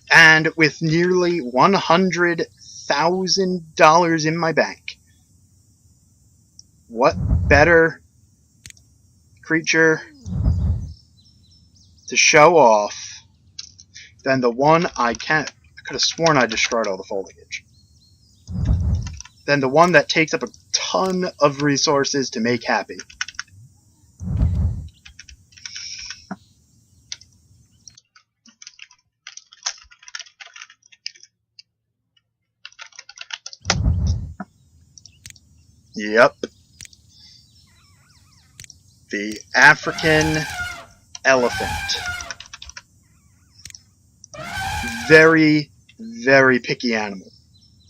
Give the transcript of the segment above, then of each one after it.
And with nearly $100,000 in my bank, what better creature to show off than the one I could have sworn I destroyed all the foliage. Than the one that takes up a ton of resources to make happy. Yep. The African elephant. Very, very picky animal.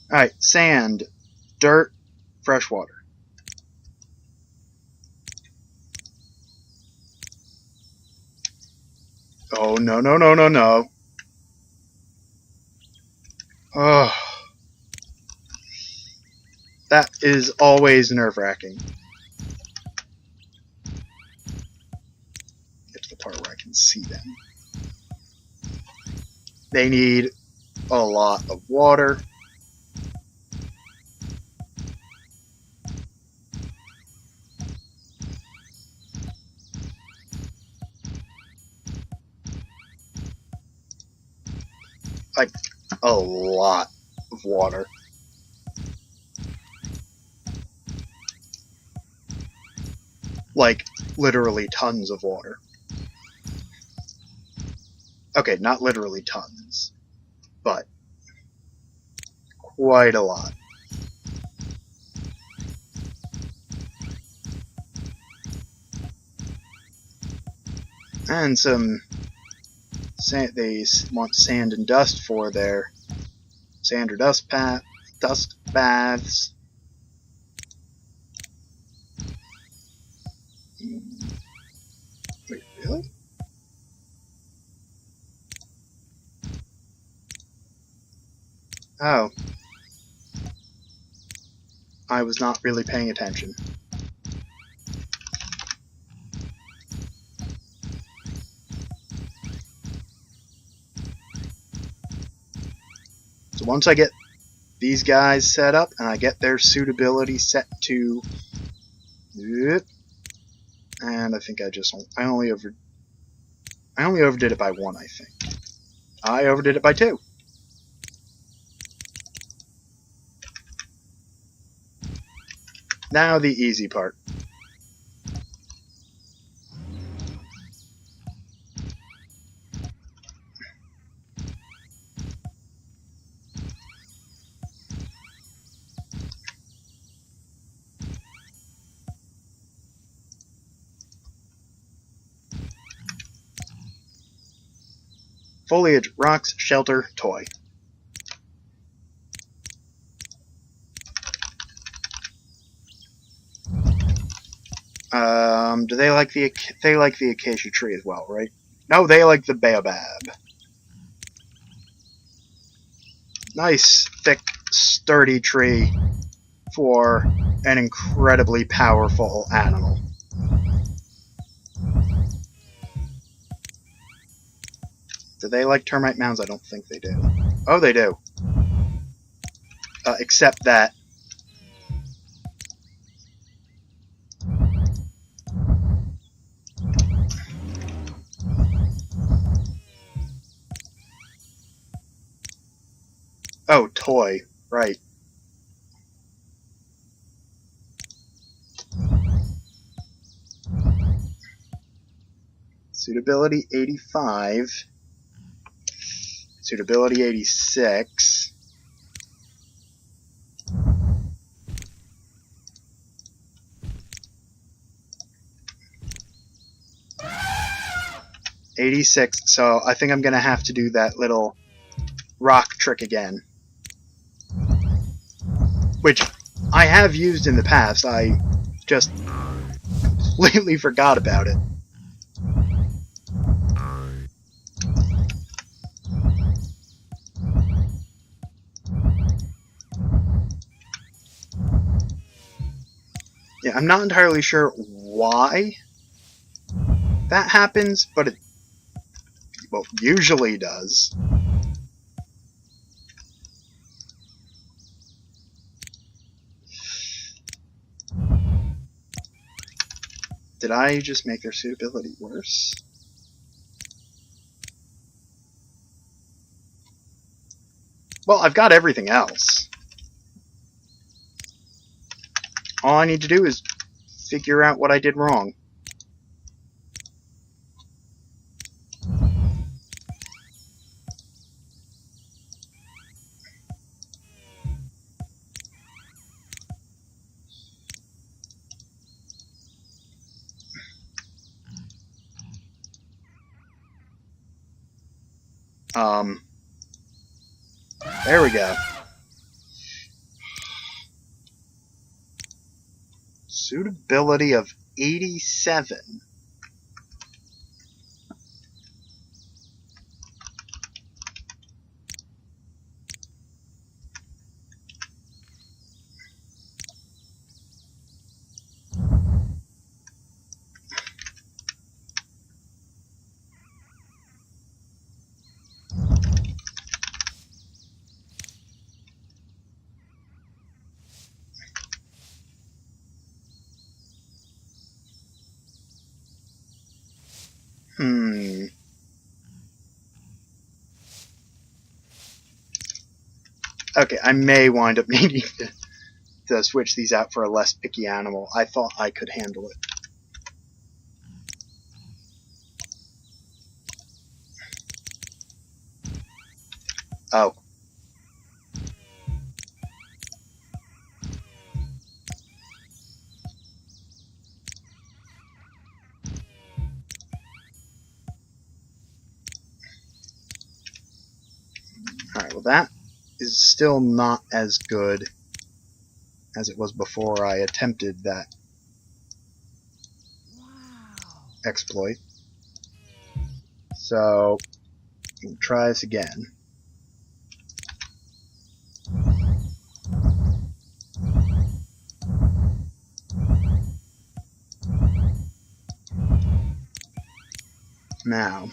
Alright, sand, dirt, fresh water. Oh, no, no, no, no, no. Oh. That is always nerve-wracking. Get to the part where I can see them. They need a lot of water. Like, a lot of water. Like, literally tons of water. Okay, not literally tons, but quite a lot. And some sand, they want sand and dust for their sand or dust baths. Wait, really? Oh. I was not really paying attention. So once I get these guys set up and I get their suitability set to, and I think I only overdid it by 1, I think. I overdid it by 2. Now the easy part. Foliage, rocks, shelter, toy. Do they like the acacia tree as well, right? No, they like the baobab. Nice, thick, sturdy tree for an incredibly powerful animal. Do they like termite mounds? I don't think they do. Oh, they do. Except that oh, toy. Right. Suitability 85. Suitability 86. So I think I'm gonna have to do that little rock trick again. Which I have used in the past, I just completely forgot about it. Yeah, I'm not entirely sure why that happens, but it usually does. Did I just make their suitability worse? Well, I've got everything else. All I need to do is figure out what I did wrong. There we go. Suitability of 87. Okay, I may wind up needing to switch these out for a less picky animal. I thought I could handle it. Oh. Alright, well that is still not as good as it was before I attempted that exploit. So, we'll try this again. Now.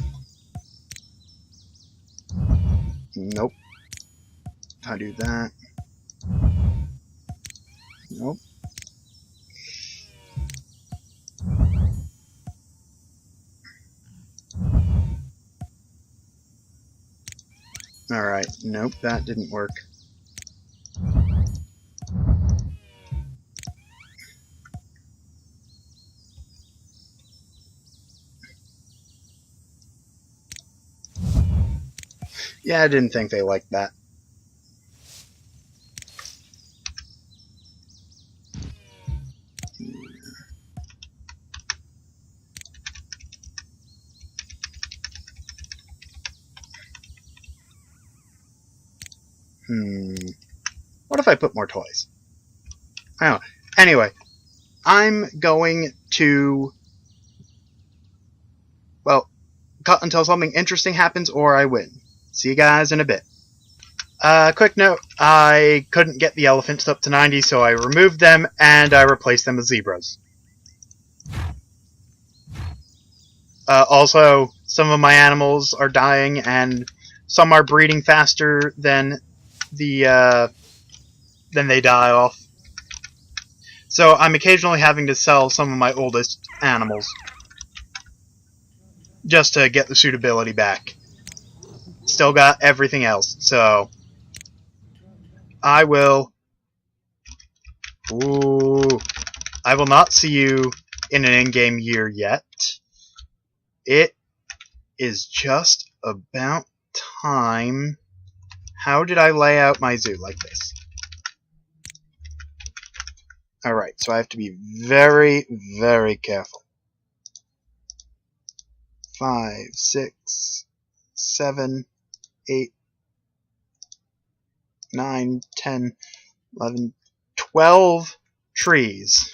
Nope. I do that. Nope. Alright, nope, that didn't work. Yeah, I didn't think they liked that. What if I put more toys? I don't know. Anyway, I'm going to, well, cut until something interesting happens or I win. See you guys in a bit. Quick note, I couldn't get the elephants up to 90, so I removed them and I replaced them with zebras. Also, some of my animals are dying and some are breeding faster than then they die off. So I'm occasionally having to sell some of my oldest animals just to get the suitability back. Still got everything else, so I will not see you in an in-game year yet. It is just about time. How did I lay out my zoo like this? Alright, so I have to be very, very careful. 5, 6, 7, 8, 9, 10, 11, 12 trees.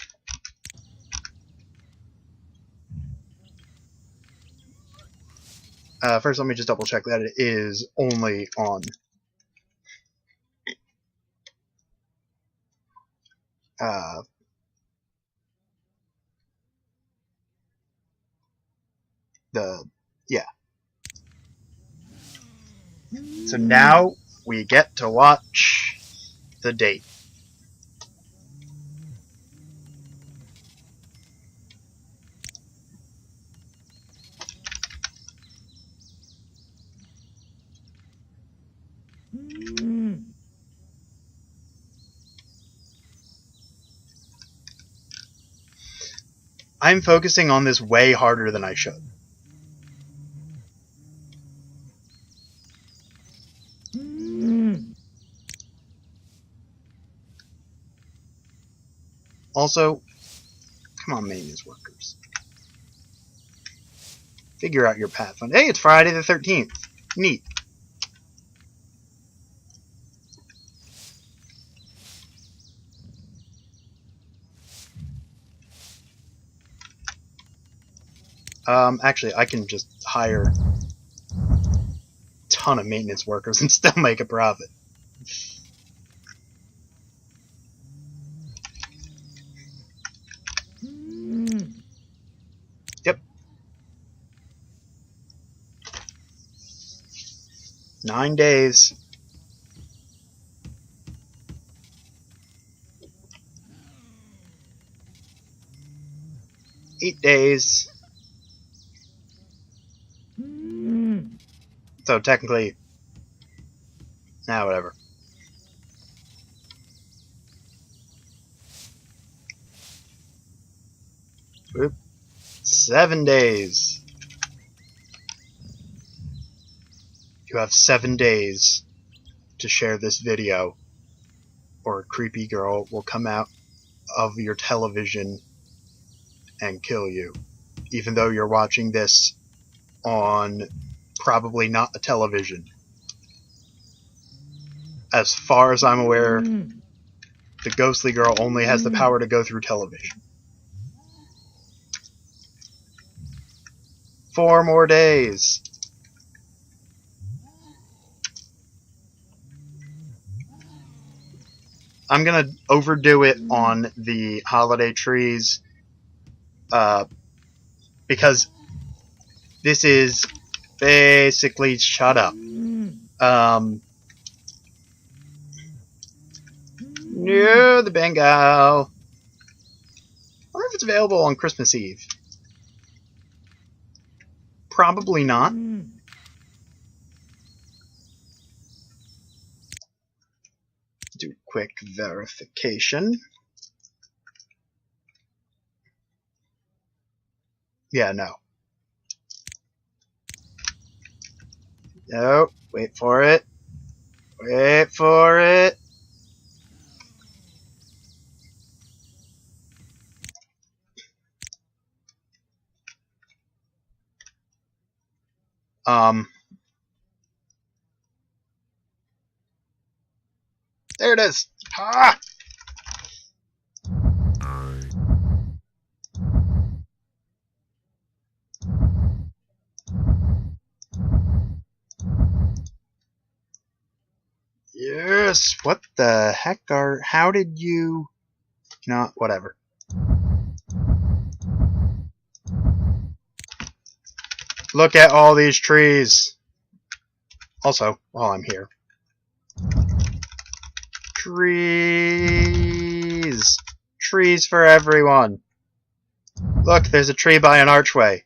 First, let me just double check that it is only on yeah. So now we get to watch the date. I'm focusing on this way harder than I should. Also, come on, maintenance workers. Figure out your path. Hey, it's Friday the 13th. Neat. Actually, I can just hire a ton of maintenance workers and still make a profit. Yep. 9 days. Eight days. So technically, whatever. Oop. 7 days. You have 7 days to share this video, or a creepy girl will come out of your television and kill you, even though you're watching this on probably not a television. As far as I'm aware, the ghostly girl only has the power to go through television. 4 more days. I'm gonna overdo it on the holiday trees, because this is basically shut up. No, the Bengal. I wonder if it's available on Christmas Eve. Probably not. Do quick verification. Yeah, no. No, wait for it. Wait for it. There it is. Ah! Yes. What the heck are? How did you? Not whatever. Look at all these trees. Also, while I'm here, trees. Trees for everyone. Look, there's a tree by an archway.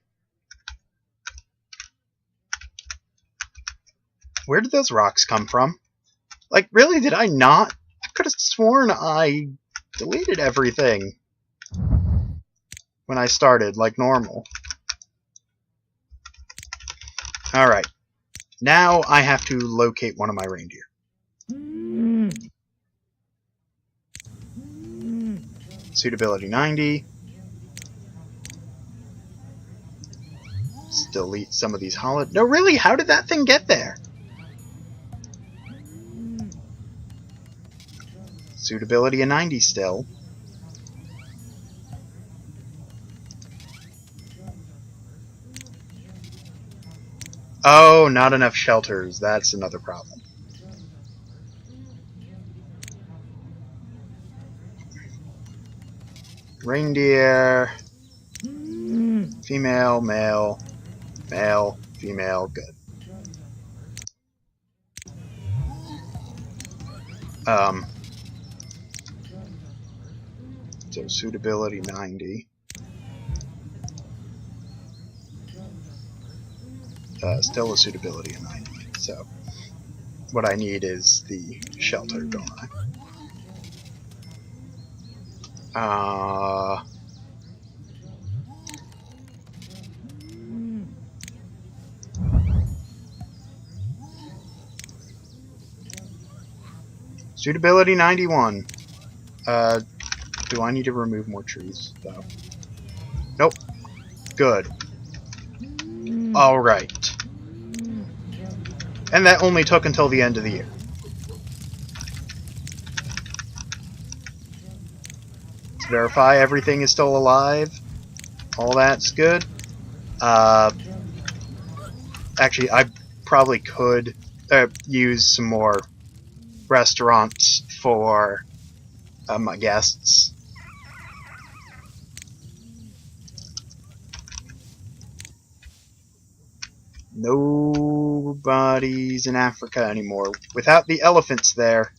Where did those rocks come from? Like, really, did I not? I could have sworn I deleted everything when I started, like normal. Alright. Now I have to locate one of my reindeer. Suitability 90. Let's delete some of these holiday. No, really? How did that thing get there? Suitability a 90 still. Oh, not enough shelters. That's another problem. Reindeer. Female, male, male, female, good. So suitability 90. Still a suitability of 90. So what I need is the shelter, don't I? Suitability 91. Do I need to remove more trees, though? Nope. Good. Alright. And that only took until the end of the year. Let's verify everything is still alive. All that's good. Actually, I probably could use some more restaurants for my guests. Nobody's in Africa anymore. Without the elephants there,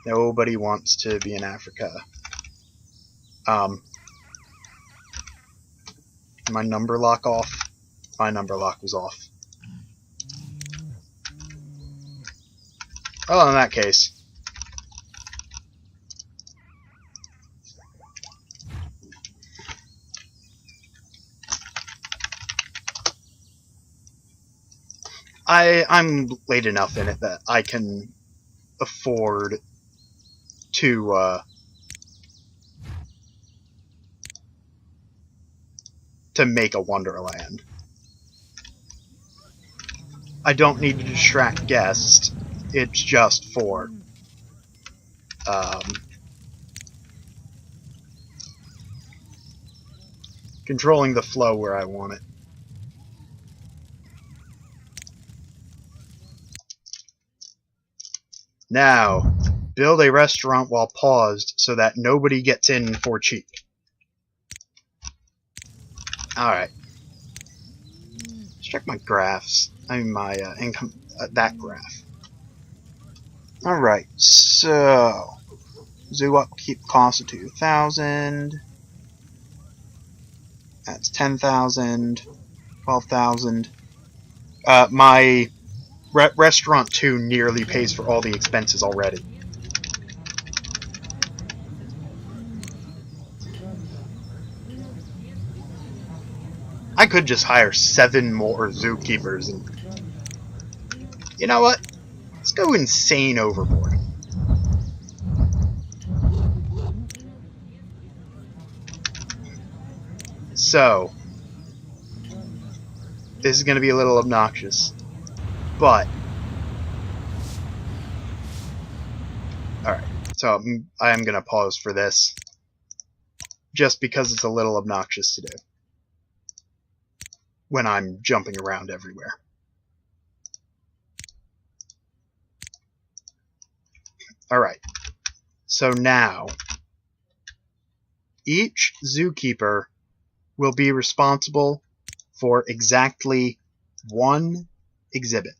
nobody wants to be in Africa. My number lock off? My number lock was off. Oh, in that case. I'm late enough in it that I can afford to make a Wonderland. I don't need to distract guests. It's just for controlling the flow where I want it. Now, build a restaurant while paused so that nobody gets in for cheap. Alright. Let's check my graphs. I mean my income, that graph. Alright, so zoo upkeep cost of 2,000. That's 10,000. 12,000. My restaurant 2 nearly pays for all the expenses already. I could just hire 7 more zookeepers and... You know what? Let's go insane overboard. So, this is going to be a little obnoxious, but... Alright, so I am going to pause for this, just because it's a little obnoxious to do when I'm jumping around everywhere. Alright, so now, each zookeeper will be responsible for exactly 1 exhibit.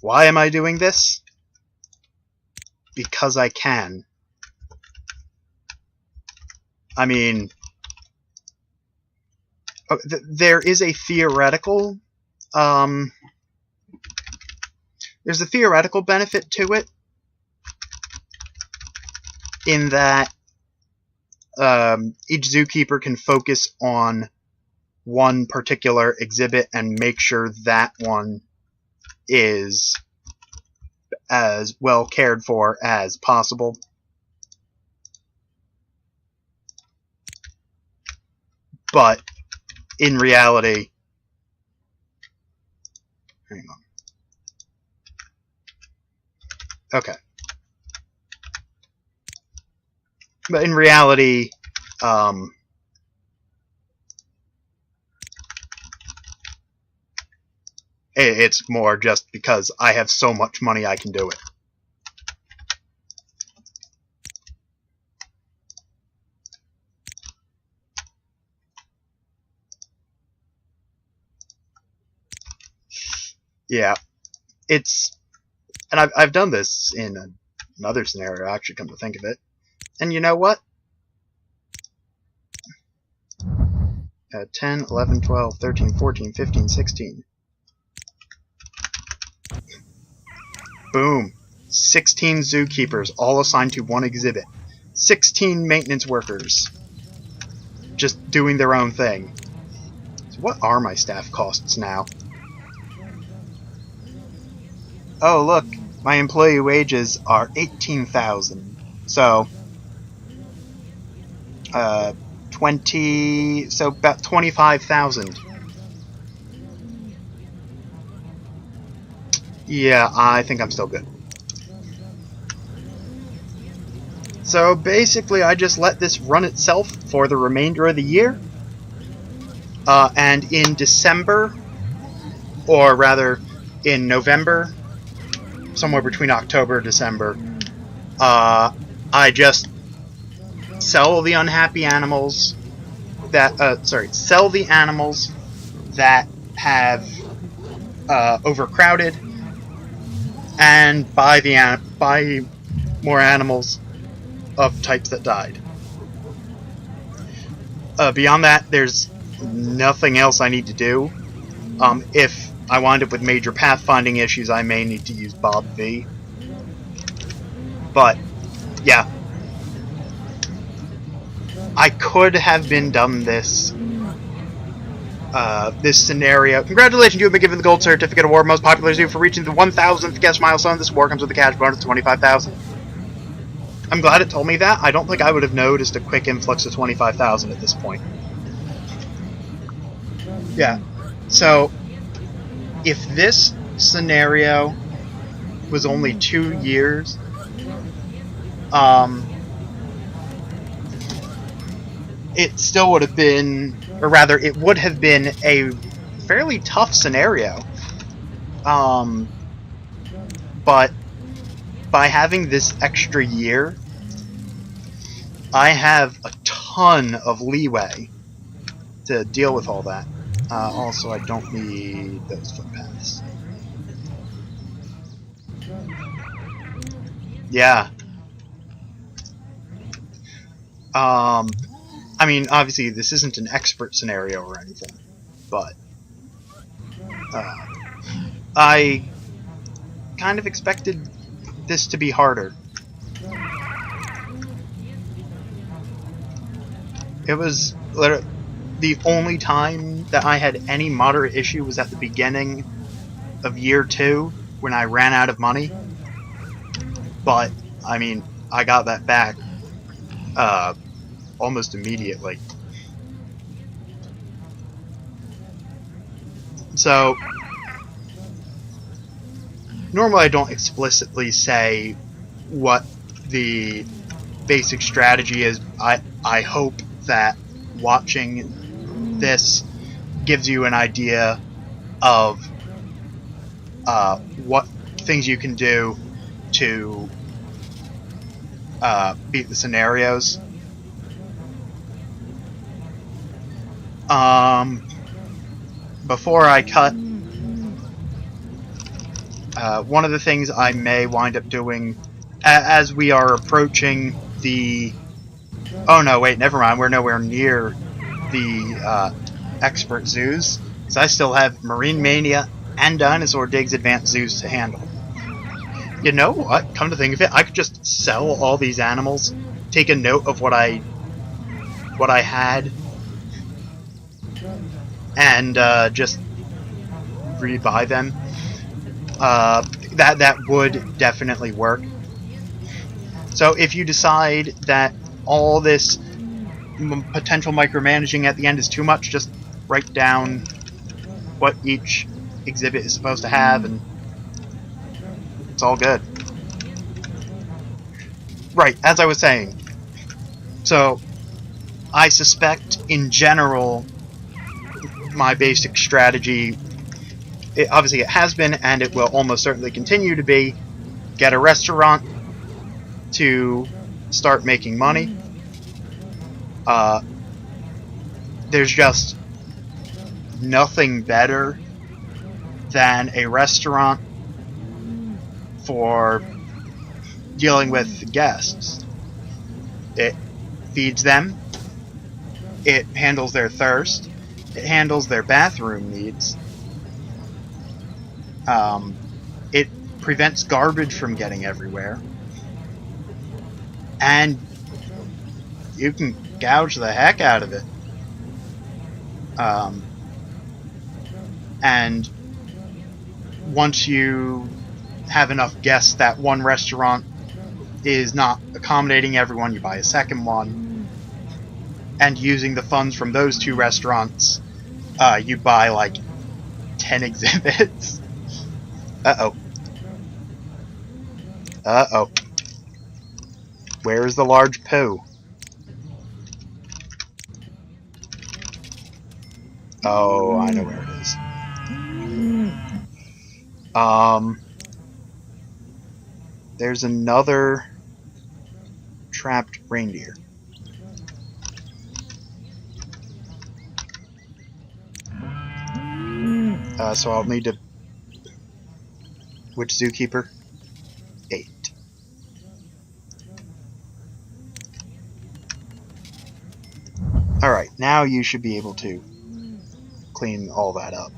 Why am I doing this? Because I can. I mean, there is a theoretical, there's a theoretical benefit to it, in that each zookeeper can focus on one particular exhibit and make sure that one is as well cared for as possible. But in reality, hang on. Okay. But in reality, it's more just because I have so much money I can do it. Yeah, it's, and I've done this in another scenario, actually, come to think of it. And you know what? 10, 11, 12, 13, 14, 15, 16. Boom. 16 zookeepers, all assigned to one exhibit. 16 maintenance workers, just doing their own thing. So what are my staff costs now? Oh, look, my employee wages are 18,000. So, 20, so about 25,000. Yeah, I think I'm still good. So basically, I just let this run itself for the remainder of the year. And in December, or rather in November, somewhere between October and December, I just sell the unhappy animals that, sell the animals that have overcrowded, and buy more animals of types that died. Beyond that, there's nothing else I need to do. If I wind up with major pathfinding issues, I may need to use Bob V. But, yeah. I could have done this this scenario. Congratulations, you have been given the Gold Certificate Award, most popular zoo, for reaching the 1,000th guest milestone. This award comes with a cash bonus of 25,000. I'm glad it told me that. I don't think I would have noticed a quick influx of 25,000 at this point. Yeah. So, if this scenario was only 2 years, it still would have been, or rather, it would have been a fairly tough scenario. But by having this extra year, I have a ton of leeway to deal with all that. Also, I don't need those footpaths. Yeah. I mean, obviously, this isn't an expert scenario or anything, but I kind of expected this to be harder. It was literally the only time that I had any moderate issue was at the beginning of year 2 when I ran out of money. But, I mean, I got that back almost immediately. So, normally I don't explicitly say what the basic strategy is. I hope that watching this gives you an idea of what things you can do to beat the scenarios. Before I cut, one of the things I may wind up doing as we are approaching the... Oh no, wait, never mind. We're nowhere near the expert zoos. So I still have Marine Mania and Dinosaur Digs Advanced Zoos to handle. You know what? Come to think of it, I could just sell all these animals, take a note of what I had, and just rebuy them. That would definitely work. So if you decide that all this potential micromanaging at the end is too much, just write down what each exhibit is supposed to have, and it's all good. Right, as I was saying. So, I suspect, in general, my basic strategy, obviously it has been, and it will almost certainly continue to be, get a restaurant to start making money. There's just nothing better than a restaurant for dealing with guests. It feeds them, it handles their thirst, It handles their bathroom needs. It prevents garbage from getting everywhere. And you can gouge the heck out of it. And once you have enough guests that one restaurant is not accommodating everyone, you buy a second one. And using the funds from those two restaurants, you buy like 10 exhibits. Uh-oh. Uh-oh. Where is the large poo? Oh, I know where it is. There's another trapped reindeer. So I'll need to... Which zookeeper? 8. Alright, now you should be able to clean all that up.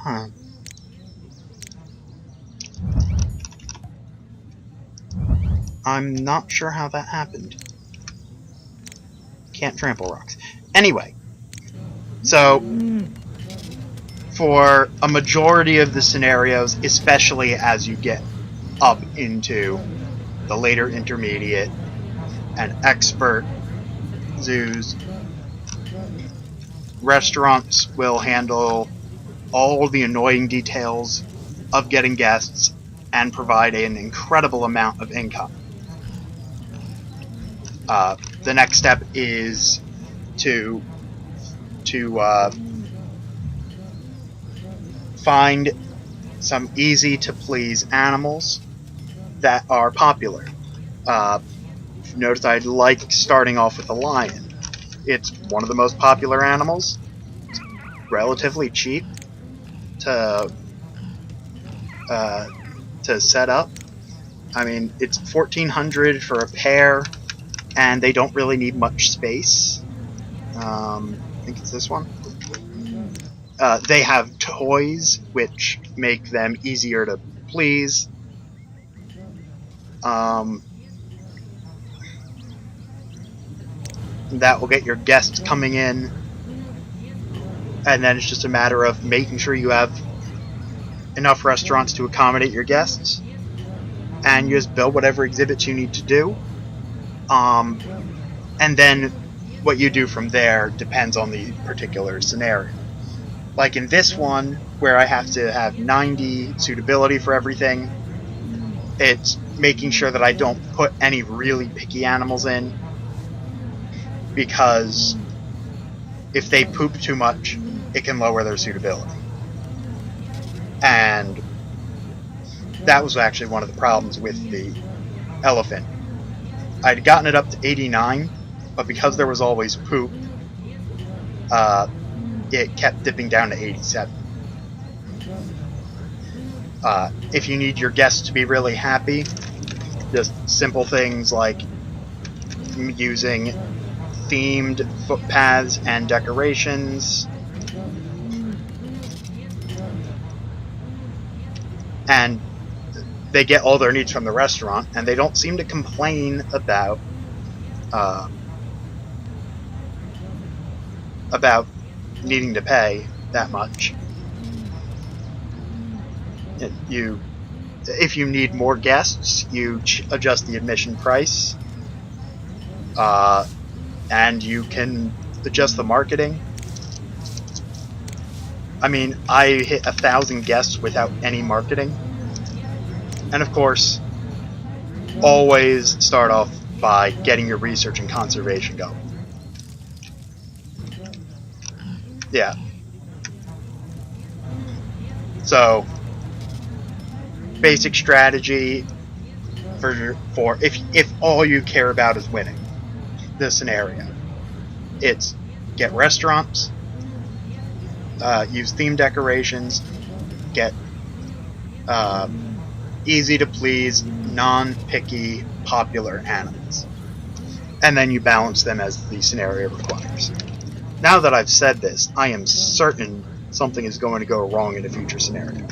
Huh. I'm not sure how that happened. Can't trample rocks. Anyway, so for a majority of the scenarios, especially as you get up into the later intermediate and expert zoos, restaurants will handle all the annoying details of getting guests and provide an incredible amount of income. The next step is to find some easy to please animals that are popular. If you notice, I like starting off with a lion. It's one of the most popular animals. It's relatively cheap to set up. I mean, it's $1,400 for a pair, and they don't really need much space. I think it's this one. They have toys, which make them easier to please. That will get your guests coming in, and then it's just a matter of making sure you have enough restaurants to accommodate your guests, and you just build whatever exhibits you need to do. And then what you do from there depends on the particular scenario. Like in this one, where I have to have 90 suitability for everything, it's making sure that I don't put any really picky animals in, because if they poop too much, it can lower their suitability. And that was actually one of the problems with the elephant. I'd gotten it up to 89, but because there was always poop, it kept dipping down to 87. If you need your guests to be really happy, just simple things like using themed footpaths and decorations, and they get all their needs from the restaurant, and they don't seem to complain about needing to pay that much. If you need more guests, you adjust the admission price, and you can adjust the marketing. I mean, I hit 1,000 guests without any marketing. And of course, always start off by getting your research and conservation going. Yeah. So, basic strategy for if all you care about is winning the scenario. It's get restaurants, use theme decorations, get easy to please, non-picky, popular animals. And then you balance them as the scenario requires. Now that I've said this, I am certain something is going to go wrong in a future scenario.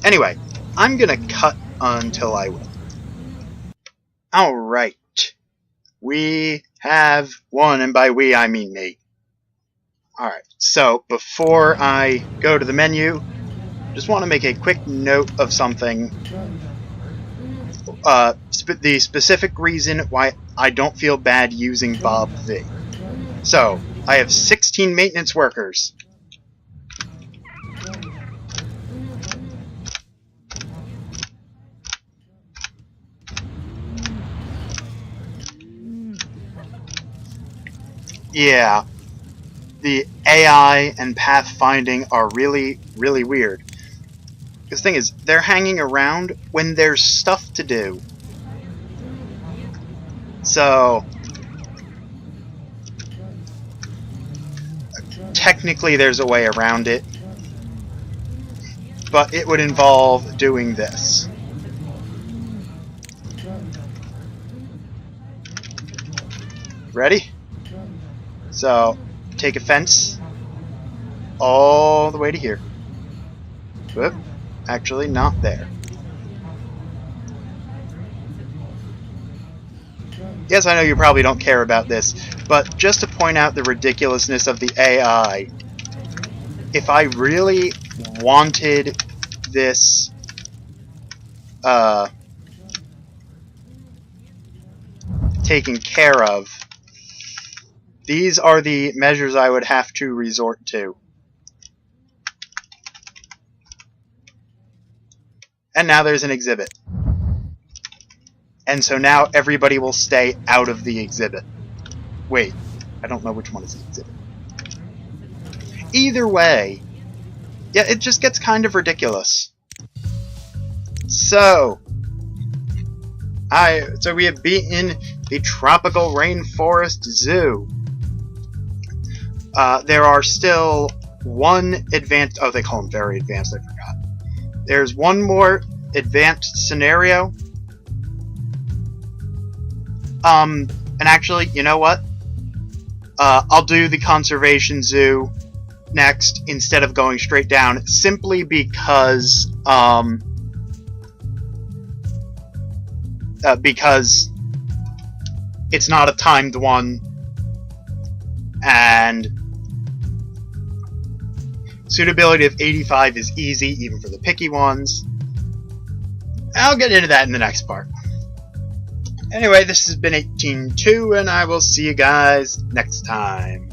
Anyway, I'm gonna cut until I win. Alright. We have won, and by we I mean me. Alright, so before I go to the menu, just want to make a quick note of something. The specific reason why I don't feel bad using Bob V. So, I have 16 maintenance workers. Yeah, the AI and pathfinding are really, really weird. Because the thing is, they're hanging around when there's stuff to do. So, technically there's a way around it, but it would involve doing this. Ready? So, take a fence all the way to here. Whoop. Actually, not there. Yes, I know you probably don't care about this, but just to point out the ridiculousness of the AI, if I really wanted this taken care of, these are the measures I would have to resort to. And now there's an exhibit. And so now everybody will stay out of the exhibit. Wait, I don't know which one is the exhibit. Either way, yeah, it just gets kind of ridiculous. So we have beaten the Tropical Rainforest Zoo. There are still one advanced... Oh, they call them very advanced, I forgot. There's one more advanced scenario. And actually, you know what? I'll do the Conservation Zoo next instead of going straight down, simply because it's not a timed one, and suitability of 85 is easy, even for the picky ones. I'll get into that in the next part. Anyway, this has been 18.2, and I will see you guys next time.